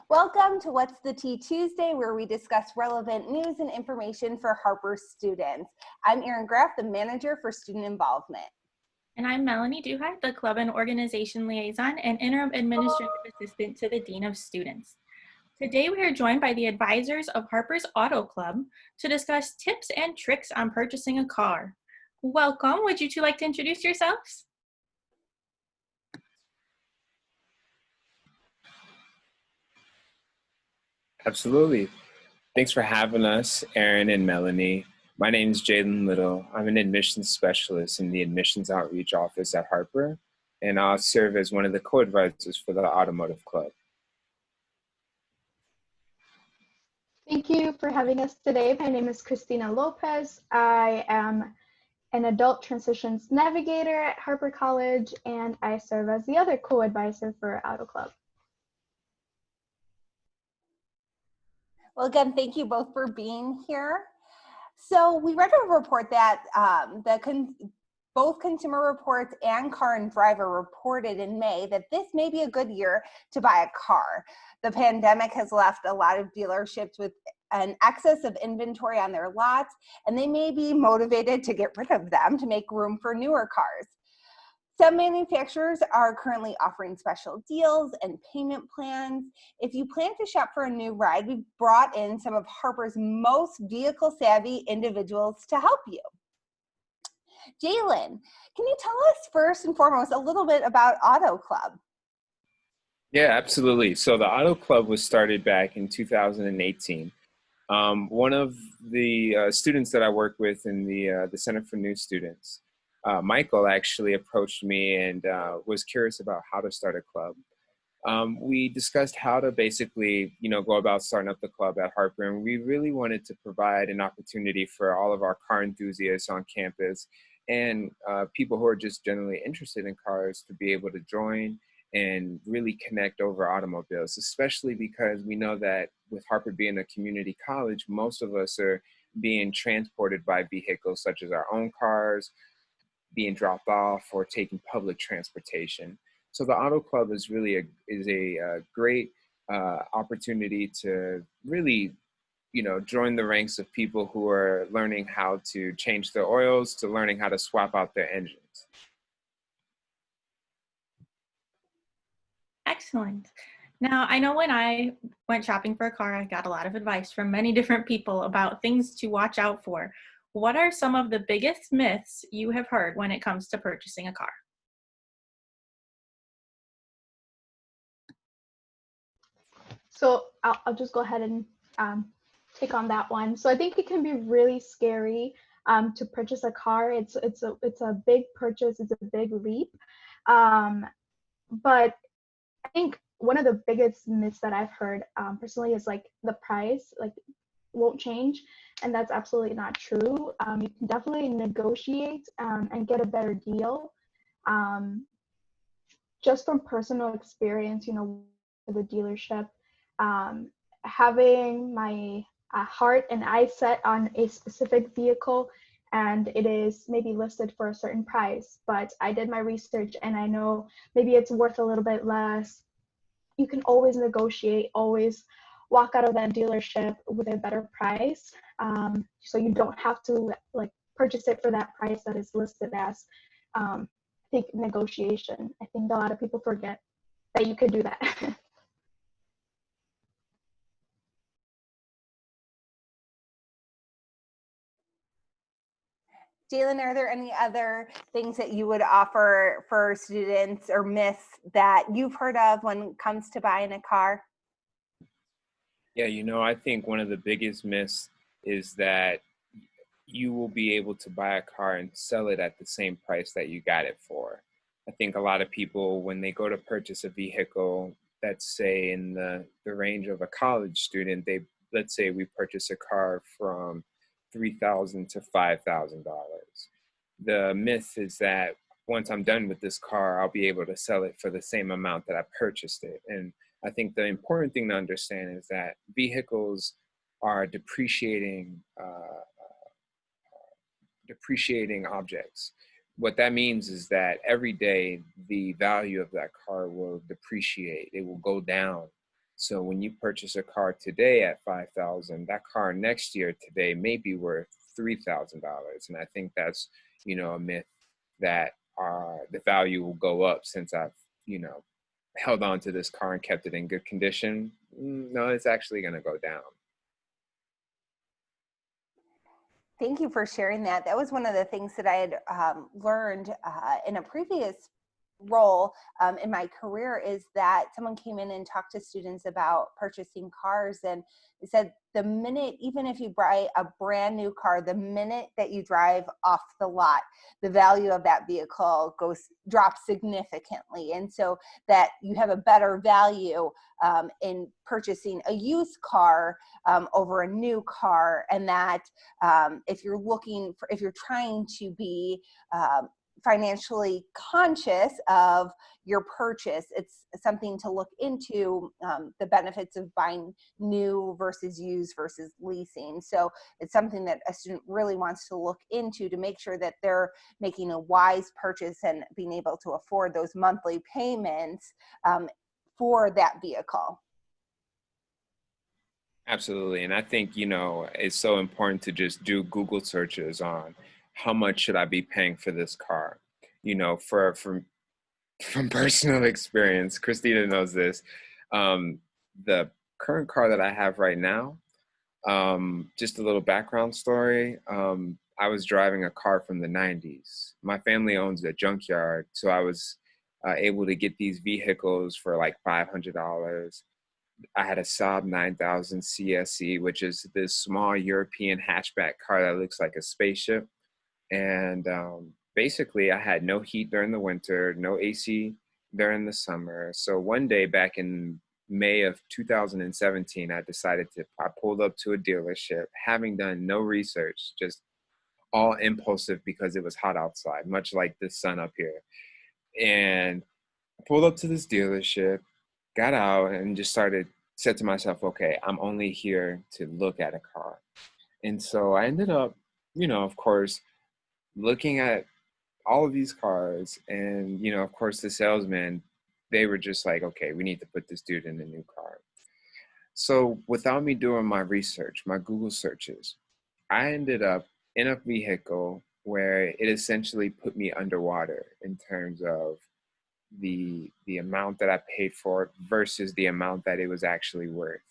Welcome to What's the Tea Tuesday, where we discuss relevant news and information for Harper students. I'm Erin Graff, the manager for student involvement. And I'm Melanie Duhart, the club and organization liaison and interim administrative assistant to the Dean of Students. Today we are joined by the advisors of Harper's Auto Club to discuss tips and tricks on purchasing a car. Welcome. Would you two like to introduce yourselves? Absolutely. Thanks for having us, Erin and Melanie. My name is Jalen Little. I'm an admissions specialist in the admissions outreach office at Harper, and I'll serve as one of the co-advisors for the Automotive Club. Thank you for having us today. My name is Christina Lopez. I am an adult transitions navigator at Harper College, and I serve as the other co-advisor for Auto Club. Well, again, thank you both for being here. So we read a report that both Consumer Reports and Car and Driver reported in May that this may be a good year to buy a car. The pandemic has left a lot of dealerships with an excess of inventory on their lots, and they may be motivated to get rid of them to make room for newer cars. Some manufacturers are currently offering special deals and payment plans. If you plan to shop for a new ride, we've brought in some of Harper's most vehicle-savvy individuals to help you. Jalen, can you tell us first and foremost a little bit about Auto Club? Yeah, absolutely. So the Auto Club was started back in 2018. One of the students that I work with in the Center for New Students, Michael, actually approached me and was curious about how to start a club. We discussed how to basically, go about starting up the club at Harper, and we really wanted to provide an opportunity for all of our car enthusiasts on campus and people who are just generally interested in cars to be able to join and really connect over automobiles, especially because we know that with Harper being a community college, most of us are being transported by vehicles such as our own cars, being dropped off, or taking public transportation. So the Auto Club is really a great opportunity to really, join the ranks of people who are learning how to change their oils, to learning how to swap out their engines. Excellent. Now, I know when I went shopping for a car, I got a lot of advice from many different people about things to watch out for. What are some of the biggest myths you have heard when it comes to purchasing a car? So I'll just go ahead and take on that one. So I think it can be really scary to purchase a car. It's a big purchase. It's a big leap. But I think one of the biggest myths that I've heard personally is like the price won't change, and that's absolutely not true. You can definitely negotiate and get a better deal. Just from personal experience, with the dealership, having my heart and eye set on a specific vehicle, and it is maybe listed for a certain price, but I did my research and I know maybe it's worth a little bit less. You can always negotiate, always walk out of that dealership with a better price. So you don't have to purchase it for that price that is listed as. I think negotiation. I think a lot of people forget that you could do that. Jalen, are there any other things that you would offer for students or myths that you've heard of when it comes to buying a car? Yeah, I think one of the biggest myths is that you will be able to buy a car and sell it at the same price that you got it for. I think a lot of people, when they go to purchase a vehicle that's, say, in the range of a college student, let's say we purchase a car from $3,000 to $5,000. The myth is that once I'm done with this car, I'll be able to sell it for the same amount that I purchased it. And I think the important thing to understand is that vehicles are depreciating objects. What that means is that every day the value of that car will depreciate. It will go down. So when you purchase a car today at $5,000, that car next year today may be worth $3,000. And I think that's, a myth that the value will go up since I've, held on to this car and kept it in good condition. No, it's actually going to go down. Thank you for sharing that. That was one of the things that I had learned in a previous role in my career, is that someone came in and talked to students about purchasing cars, and they said the minute, even if you buy a brand new car, the minute that you drive off the lot, the value of that vehicle drops significantly, and so that you have a better value in purchasing a used car over a new car, and that if you're trying to be financially conscious of your purchase, it's something to look into, the benefits of buying new versus used versus leasing. So it's something that a student really wants to look into to make sure that they're making a wise purchase and being able to afford those monthly payments for that vehicle. Absolutely. And I think, it's so important to just do Google searches on how much should I be paying for this car? From personal experience, Christina knows this. The current car that I have right now, just a little background story. I was driving a car from the 90s. My family owns a junkyard, so I was able to get these vehicles for like $500. I had a Saab 9000 CSE, which is this small European hatchback car that looks like a spaceship. And basically, I had no heat during the winter, no AC during the summer. So one day back in May of 2017, I pulled up to a dealership, having done no research, just all impulsive because it was hot outside, much like the sun up here. And I pulled up to this dealership, got out, and just said to myself, okay, I'm only here to look at a car. And so I ended up, of course, looking at all of these cars, and of course the salesman, they were just like, okay, we need to put this dude in a new car. So without me doing my research, my Google searches, I ended up in a vehicle where it essentially put me underwater in terms of the amount that I paid for it versus the amount that it was actually worth.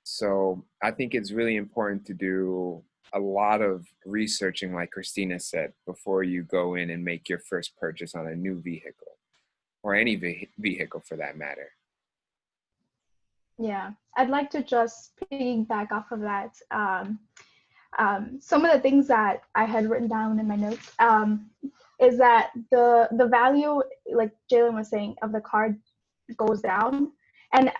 So I think it's really important to do a lot of researching, like Christina said, before you go in and make your first purchase on a new vehicle, or any vehicle for that matter. Yeah, I'd like to just piggyback off of that. Some of the things that I had written down in my notes is that the value, like Jalen was saying, of the car goes down, and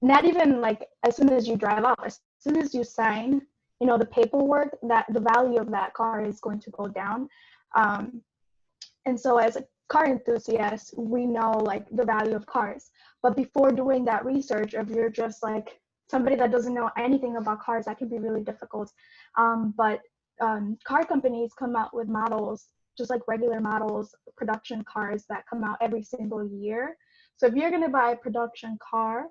not even like as soon as you drive off, as soon as you sign, the paperwork, that the value of that car is going to go down. And so as a car enthusiast, we know like the value of cars. But before doing that research, if you're just like somebody that doesn't know anything about cars, that can be really difficult. But car companies come out with models, just like regular models, production cars that come out every single year. So if you're going to buy a production car,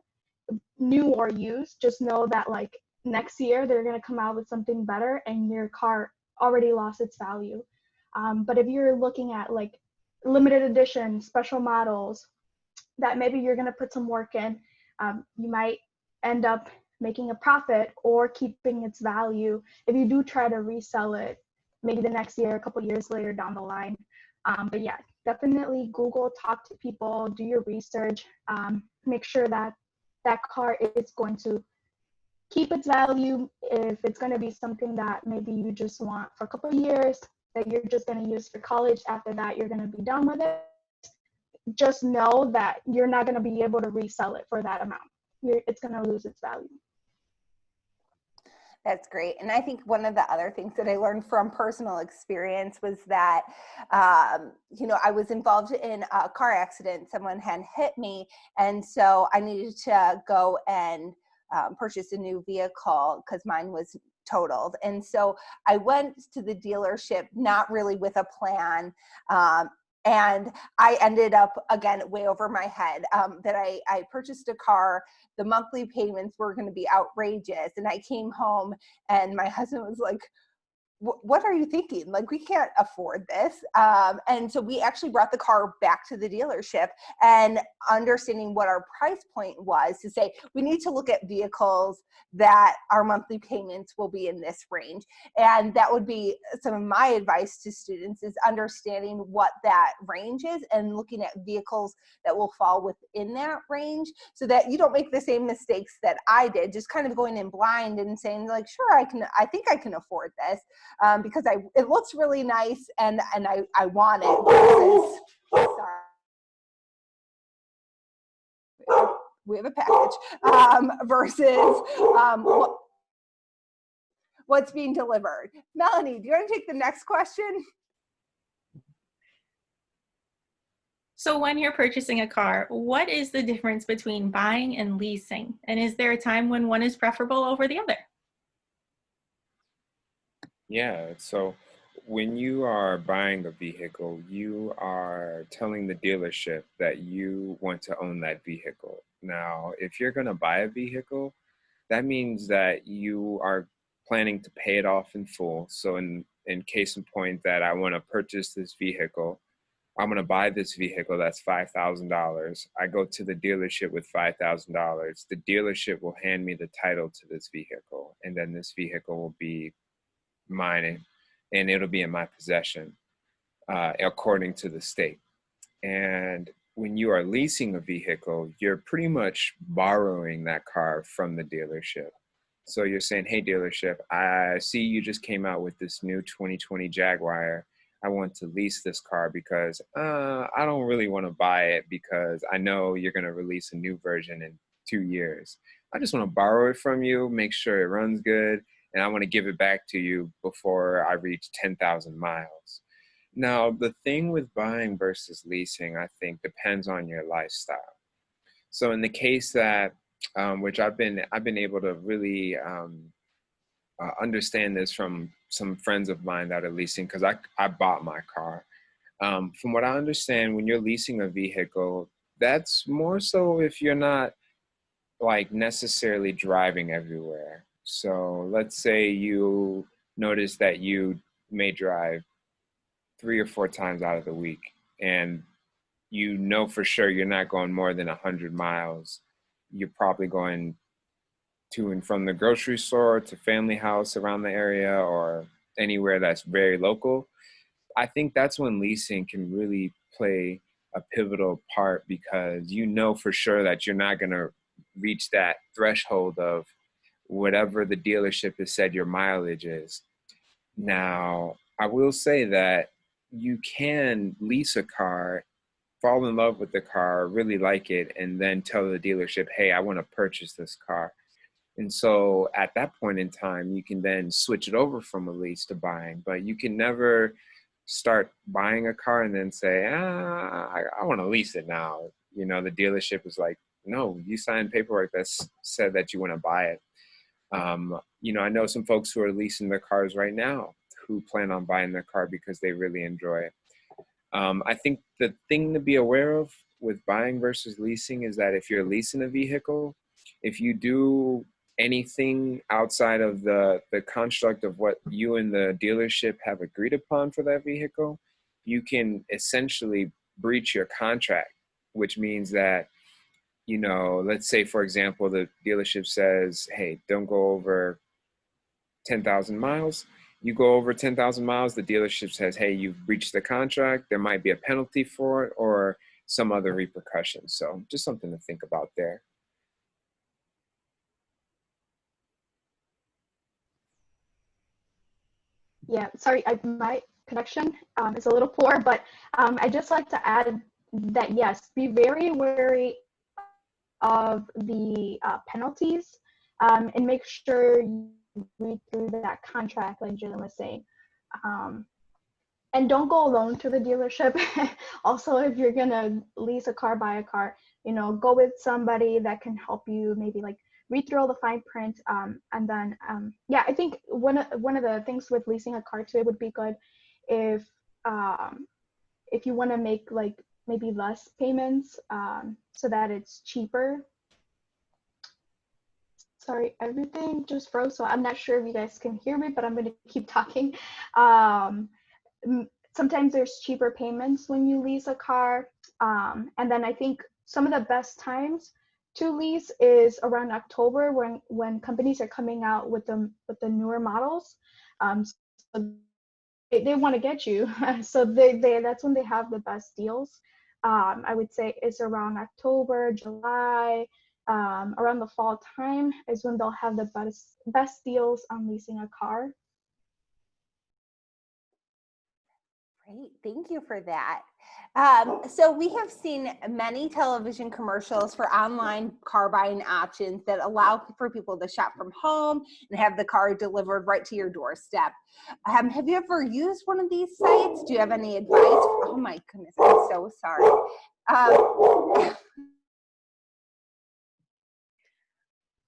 new or used, just know that like next year they're going to come out with something better and your car already lost its value. But if you're looking at like limited edition, special models that maybe you're going to put some work in, you might end up making a profit or keeping its value if you do try to resell it maybe the next year, a couple years later down the line. But yeah, definitely Google, talk to people, do your research, make sure that that car is going to keep its value. If it's going to be something that maybe you just want for a couple of years, that you're just going to use for college, after that you're going to be done with it, just know that you're not going to be able to resell it for that amount. It's going to lose its value. That's great. And I think one of the other things that I learned from personal experience was that, I was involved in a car accident. Someone had hit me. And so I needed to go and purchase a new vehicle because mine was totaled. And so I went to the dealership, not really with a plan. And I ended up, again, way over my head, that I purchased a car. The monthly payments were going to be outrageous. And I came home and my husband was like, what are you thinking? Like, we can't afford this. And so we actually brought the car back to the dealership, and understanding what our price point was, to say, we need to look at vehicles that our monthly payments will be in this range. And that would be some of my advice to students, is understanding what that range is and looking at vehicles that will fall within that range, so that you don't make the same mistakes that I did, just kind of going in blind and saying, like, sure, I think I can afford this. Because it looks really nice, and I want it. Versus, sorry, we have a package. Versus what's being delivered. Melanie, do you want to take the next question? So when you're purchasing a car, what is the difference between buying and leasing? And is there a time when one is preferable over the other? Yeah, so when you are buying a vehicle, you are telling the dealership that you want to own that vehicle. Now, if you're going to buy a vehicle, that means that you are planning to pay it off in full. So in case in point that I want to purchase this vehicle, I'm going to buy this vehicle that's $5,000. I go to the dealership with $5,000. The dealership will hand me the title to this vehicle, and then this vehicle will be mine, and it'll be in my possession, according to the state. And when you are leasing a vehicle, you're pretty much borrowing that car from the dealership. So you're saying, hey, dealership, I see you just came out with this new 2020 Jaguar. I want to lease this car because I don't really want to buy it because I know you're going to release a new version in 2 years. I just want to borrow it from you, make sure it runs good, and I want to give it back to you before I reach 10,000 miles. Now, the thing with buying versus leasing, I think, depends on your lifestyle. So in the case that, which I've been able to really understand this from some friends of mine that are leasing, because I bought my car. From what I understand, when you're leasing a vehicle, that's more so if you're not like necessarily driving everywhere. So let's say you notice that you may drive 3 or 4 times out of the week, and you know for sure you're not going more than 100 miles. You're probably going to and from the grocery store to family house around the area or anywhere that's very local. I think that's when leasing can really play a pivotal part, because you know for sure that you're not going to reach that threshold of whatever the dealership has said your mileage is. Now, I will say that you can lease a car, fall in love with the car, really like it, and then tell the dealership, hey, I want to purchase this car. And so at that point in time, you can then switch it over from a lease to buying. But you can never start buying a car and then say, I want to lease it now. You know, the dealership is like, no, you signed paperwork that said that you want to buy it. You know, I know some folks who are leasing their cars right now who plan on buying their car because they really enjoy it. I think the thing to be aware of with buying versus leasing is that if you're leasing a vehicle, if you do anything outside of the construct of what you and the dealership have agreed upon for that vehicle, you can essentially breach your contract, which means that, you know, let's say, for example, the dealership says, hey, don't go over 10,000 miles. You go over 10,000 miles, the dealership says, hey, you've breached the contract. There might be a penalty for it or some other repercussions. So just something to think about there. Yeah, sorry, my connection is a little poor, but I just like to add that yes, be very wary of the penalties, and make sure you read through that contract, like Jalen was saying. And don't go alone to the dealership. Also, if you're gonna lease a car, buy a car, you know, go with somebody that can help you, maybe like read through all the fine print. And then, yeah, I think one of the things with leasing a car too, it would be good if if you want to make like maybe less payments so that it's cheaper. Sorry, everything just froze, so I'm not sure if you guys can hear me, but I'm going to keep talking. Um, Sometimes there's cheaper payments when you lease a car. And then I think some of the best times to lease is around October when companies are coming out with the newer models. So they want to get you. So that's when they have the best deals. I would say it's around October, July, around the fall time is when they'll have the best deals on leasing a car. Great, thank you for that. So we have seen many television commercials for online car buying options that allow for people to shop from home and have the car delivered right to your doorstep. Have you ever used one of these sites? Do you have any advice? Oh my goodness, I'm so sorry.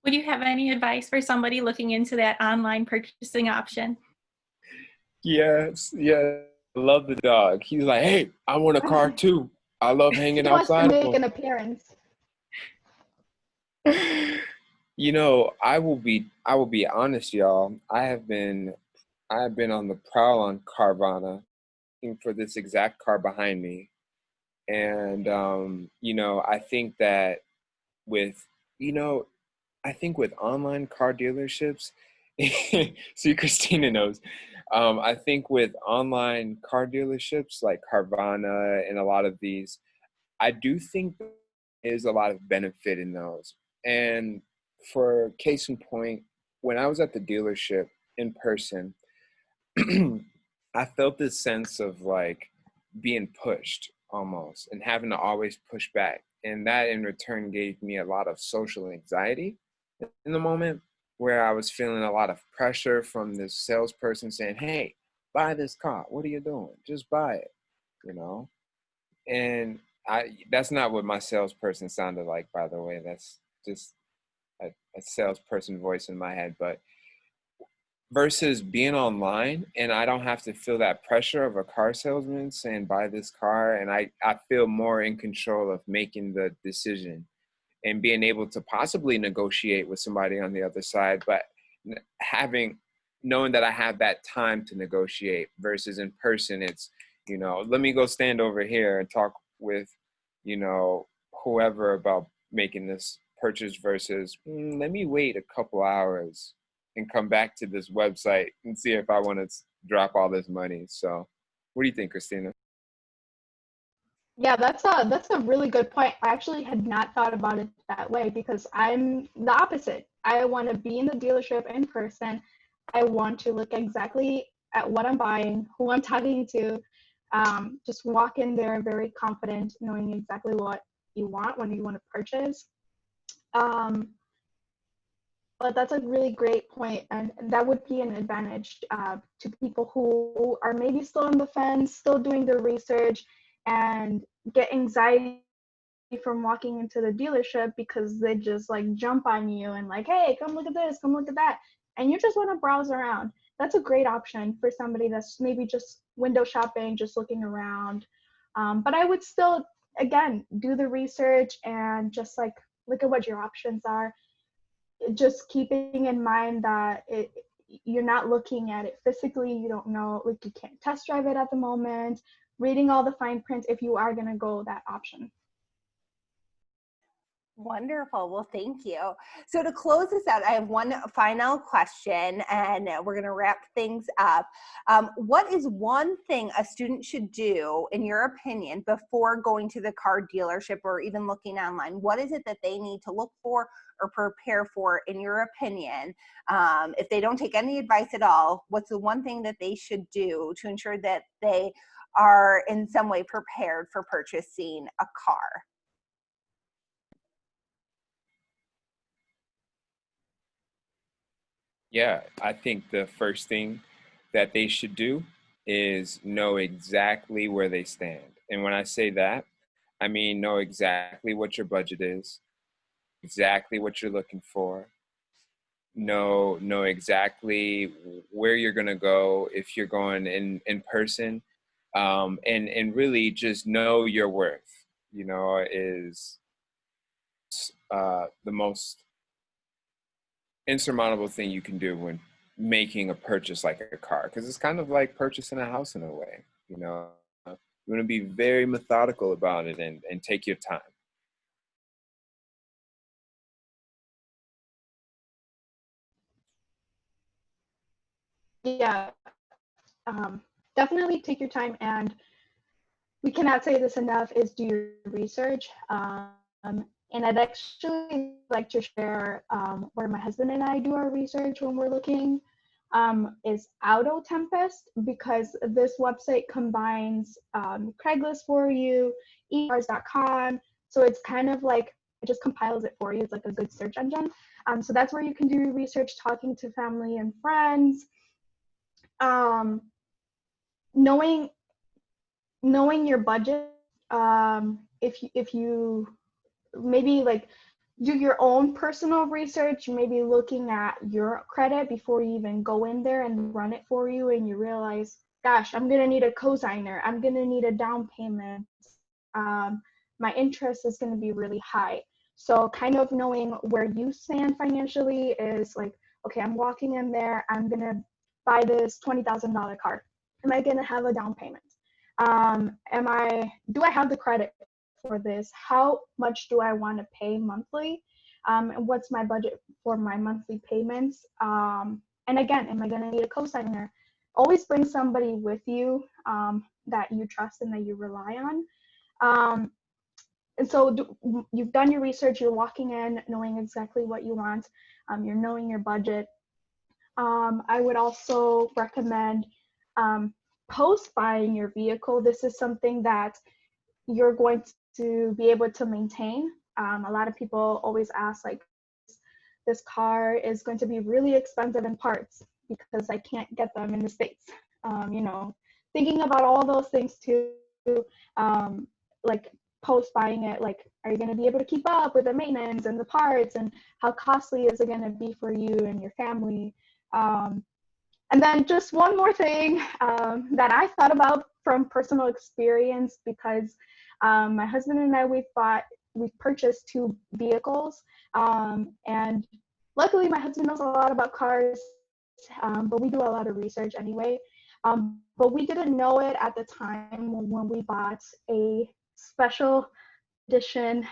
Would you have any advice for somebody looking into that online purchasing option? Yes, yeah. I love the dog. He's like, hey, I want a car too. I love hanging He wants to outside make of an appearance. them. You know, I will be honest, y'all. I have been on the prowl on Carvana looking for this exact car behind me. And you know, I think that with, you know, I think with online car dealerships, see, Christina knows. I think with online car dealerships like Carvana and a lot of these, I do think there is a lot of benefit in those. And for case in point, when I was at the dealership in person, I felt this sense of like being pushed almost and having to always push back. And that in return gave me a lot of social anxiety in the moment where I was feeling a lot of pressure from this salesperson saying, hey, buy this car. What are you doing? Just buy it, you know? And that's not what my salesperson sounded like, by the way. That's just a salesperson voice in my head. But versus being online and I don't have to feel that pressure of a car salesman saying buy this car, and I feel more in control of making the decision and being able to possibly negotiate with somebody on the other side, but knowing that I have that time to negotiate versus in person, it's, you know, let me go stand over here and talk with, you know, whoever about making this purchase versus let me wait a couple hours and come back to this website and see if I want to drop all this money. So what do you think, Christina? Yeah, that's a really good point. I actually had not thought about it that way because I'm the opposite. I want to be in the dealership in person. I want to look exactly at what I'm buying, who I'm talking to. Just walk in there very confident, knowing exactly what you want when you want to purchase. Um, but that's a really great point, and that would be an advantage to people who are maybe still on the fence, still doing their research, and get anxiety from walking into the dealership because they just like jump on you and like, hey, come look at this, come look at that, and you just want to browse around. That's a great option for somebody that's maybe just window shopping, just looking around. But I would still, again, do the research and just like look at what your options are, just keeping in mind that you're not looking at it physically. You don't know, like you can't test drive it at the moment, reading all the fine print if you are going to go that option. Wonderful. Well, thank you. So to close this out, I have one final question and we're going to wrap things up. What is one thing a student should do, in your opinion, before going to the car dealership or even looking online? What is it that they need to look for or prepare for, in your opinion? If they don't take any advice at all, what's the one thing that they should do to ensure that they are in some way prepared for purchasing a car? Yeah, I think the first thing that they should do is know exactly where they stand. And when I say that, I mean know exactly what your budget is, exactly what you're looking for, know exactly where you're going to go if you're going in person. and really just know your worth, you know, is the most insurmountable thing you can do when making a purchase like a car, because it's kind of like purchasing a house in a way, you know. You want to be very methodical about it and take your time. Yeah, definitely take your time, and we cannot say this enough, is do your research. And I'd actually like to share where my husband and I do our research when we're looking, is Auto Tempest, because this website combines Craigslist for you, ecars.com. So it's kind of like, it just compiles it for you. It's like a good search engine. So that's where you can do your research, talking to family and friends, knowing your budget. If you maybe like do your own personal research, maybe looking at your credit before you even go in there and run it for you, and you realize, gosh, I'm gonna need a cosigner, I'm gonna need a down payment, my interest is gonna be really high. So kind of knowing where you stand financially is like, okay, I'm walking in there, I'm gonna buy this $20,000 car. Am I gonna have a down payment? Do I have the credit for this? How much do I want to pay monthly? And what's my budget for my monthly payments? And again, am I going to need a cosigner? Always bring somebody with you that you trust and that you rely on. And so you've done your research, you're walking in knowing exactly what you want, you're knowing your budget. I would also recommend post buying your vehicle. This is something that you're going to be able to maintain. A lot of people always ask, like, this car is going to be really expensive in parts because I can't get them in the States. You know, thinking about all those things too, like post buying it, like, are you going to be able to keep up with the maintenance and the parts, and how costly is it going to be for you and your family? And then just one more thing that I thought about from personal experience, because my husband and I, we've purchased 2 vehicles, and luckily my husband knows a lot about cars, but we do a lot of research anyway. But we didn't know it at the time when we bought a special edition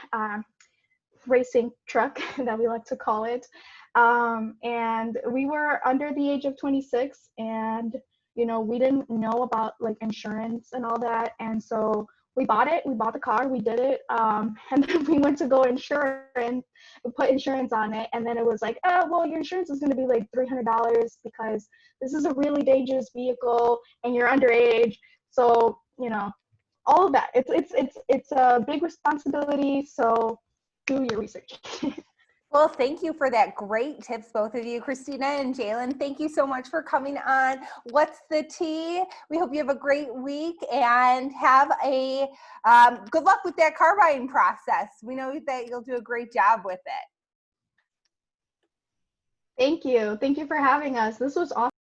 racing truck that we like to call it. And we were under the age of 26, and you know, we didn't know about like insurance and all that, and so we bought the car, we did it, and then we went to go insurance, put insurance on it, and then it was like, oh well, your insurance is going to be like $300 because this is a really dangerous vehicle and you're underage. So you know, all of that, it's a big responsibility, so do your research. Well, thank you for that great tips, both of you. Christina and Jalen, thank you so much for coming on What's the Tea? We hope you have a great week and have a good luck with that car buying process. We know that you'll do a great job with it. Thank you for having us. This was awesome.